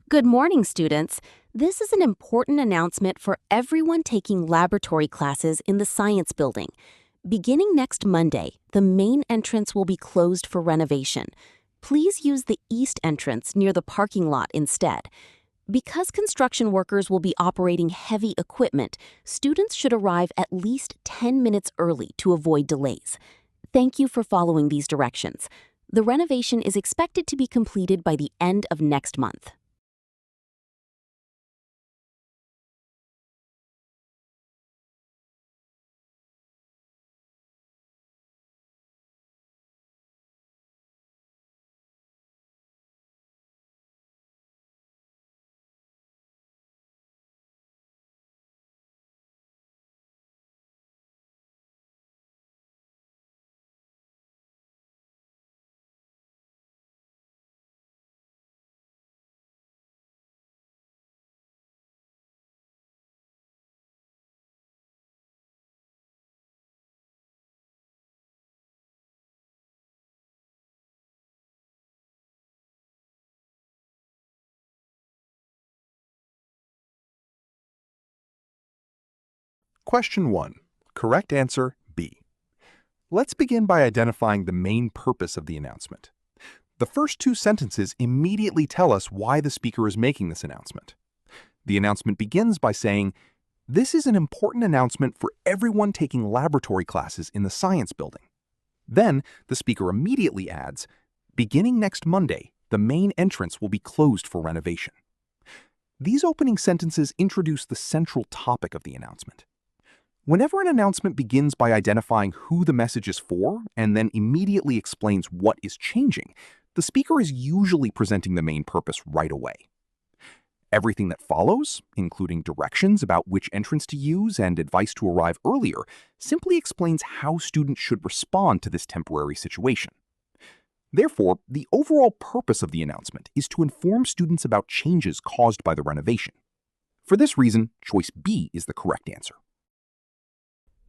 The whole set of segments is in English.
Good morning, students. This is an important announcement for everyone taking laboratory classes in the science building. Beginning next Monday, the main entrance will be closed for renovation. Please use the east entrance near the parking lot instead. Because construction workers will be operating heavy equipment, students should arrive at least 10 minutes early to avoid delays. Thank you for following these directions. The renovation is expected to be completed by the end of next month. Question 1. Correct answer, B. Let's begin by identifying the main purpose of the announcement. The first two sentences immediately tell us why the speaker is making this announcement. The announcement begins by saying, "This is an important announcement for everyone taking laboratory classes in the science building." Then, the speaker immediately adds, "Beginning next Monday, the main entrance will be closed for renovation." These opening sentences introduce the central topic of the announcement. Whenever an announcement begins by identifying who the message is for and then immediately explains what is changing, the speaker is usually presenting the main purpose right away. Everything that follows, including directions about which entrance to use and advice to arrive earlier, simply explains how students should respond to this temporary situation. Therefore, the overall purpose of the announcement is to inform students about changes caused by the renovation. For this reason, choice B is the correct answer.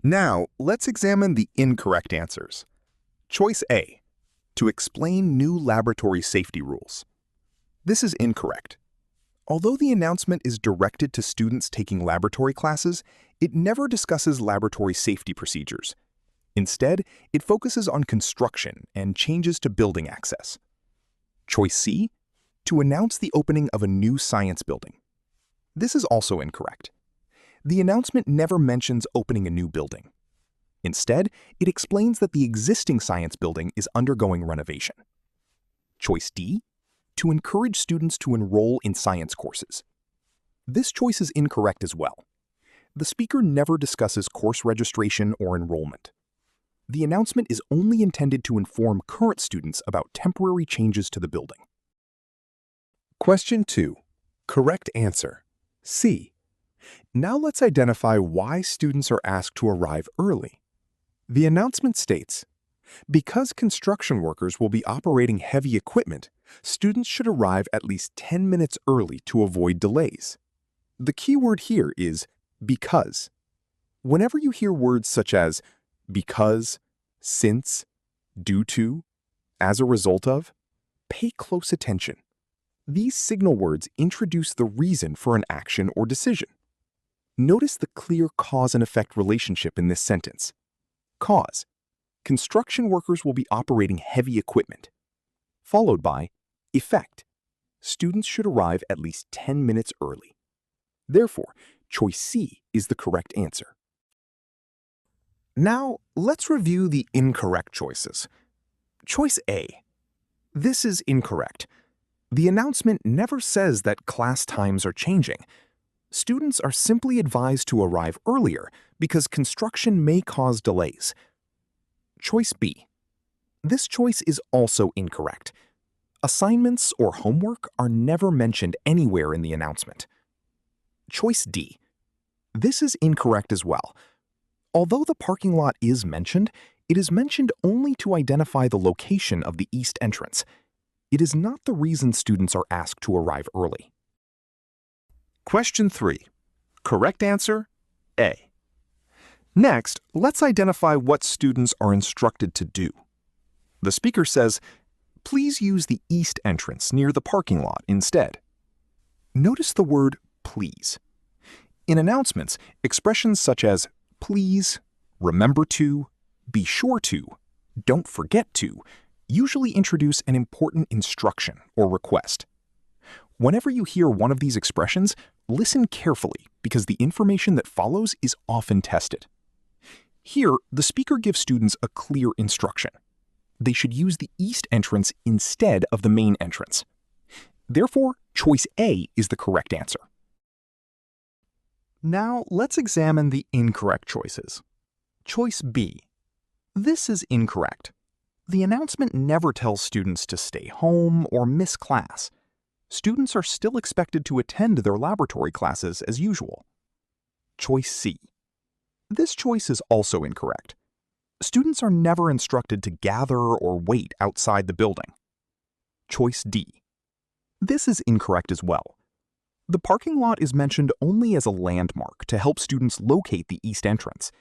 Now, let's examine the incorrect answers. Choice A, to explain new laboratory safety rules. This is incorrect. Although the announcement is directed to students taking laboratory classes, it never discusses laboratory safety procedures. Instead, it focuses on construction and changes to building access. Choice C, to announce the opening of a new science building. This is also incorrect. The announcement never mentions opening a new building. Instead, it explains that the existing science building is undergoing renovation. Choice D, to encourage students to enroll in science courses. This choice is incorrect as well. The speaker never discusses course registration or enrollment. The announcement is only intended to inform current students about temporary changes to the building. Question 2. Correct answer, C. Now let's identify why students are asked to arrive early. The announcement states, "Because construction workers will be operating heavy equipment, students should arrive at least 10 minutes early to avoid delays." The key word here is because. Whenever you hear words such as because, since, due to, as a result of, pay close attention. These signal words introduce the reason for an action or decision. Notice the clear cause and effect relationship in this sentence. Cause: construction workers will be operating heavy equipment. Followed by effect: students should arrive at least 10 minutes early. Therefore, choice C is the correct answer. Now, let's review the incorrect choices. Choice A. This is incorrect. The announcement never says that class times are changing. Students are simply advised to arrive earlier because construction may cause delays. Choice B. This choice is also incorrect. Assignments or homework are never mentioned anywhere in the announcement. Choice D. This is incorrect as well. Although the parking lot is mentioned, it is mentioned only to identify the location of the east entrance. It is not the reason students are asked to arrive early. Question 3. Correct answer, A. Next, let's identify what students are instructed to do. The speaker says, "Please use the east entrance near the parking lot instead." Notice the word please. In announcements, expressions such as please, remember to, be sure to, don't forget to, usually introduce an important instruction or request. Whenever you hear one of these expressions, listen carefully because the information that follows is often tested. Here, the speaker gives students a clear instruction. They should use the east entrance instead of the main entrance. Therefore, choice A is the correct answer. Now, let's examine the incorrect choices. Choice B. This is incorrect. The announcement never tells students to stay home or miss class. Students are still expected to attend their laboratory classes as usual. Choice C. This choice is also incorrect. Students are never instructed to gather or wait outside the building. Choice D. This is incorrect as well. The parking lot is mentioned only as a landmark to help students locate the east entrance.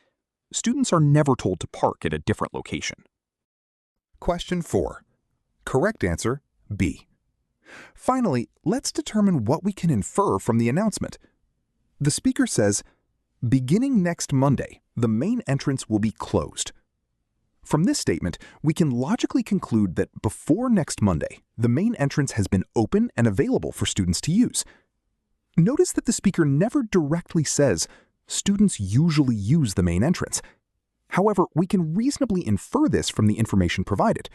Students are never told to park at a different location. Question 4. Correct answer, B. Finally, let's determine what we can infer from the announcement. The speaker says, beginning next Monday, the main entrance will be closed. From this statement, we can logically conclude that before next Monday, the main entrance has been open and available for students to use. Notice that the speaker never directly says, students usually use the main entrance. However, we can reasonably infer this from the information provided.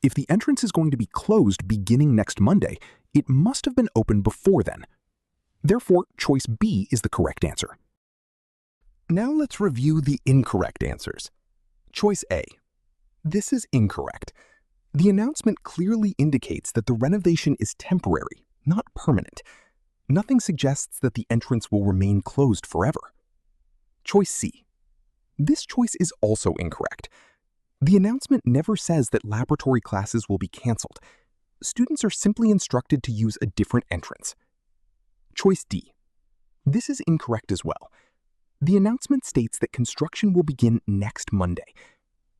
If the entrance is going to be closed beginning next Monday, it must have been open before then. Therefore, choice B is the correct answer. Now let's review the incorrect answers. Choice A. This is incorrect. The announcement clearly indicates that the renovation is temporary, not permanent. Nothing suggests that the entrance will remain closed forever. Choice C. This choice is also incorrect. The announcement never says that laboratory classes will be canceled. Students are simply instructed to use a different entrance. Choice D. This is incorrect as well. The announcement states that construction will begin next Monday.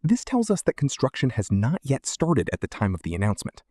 This tells us that construction has not yet started at the time of the announcement.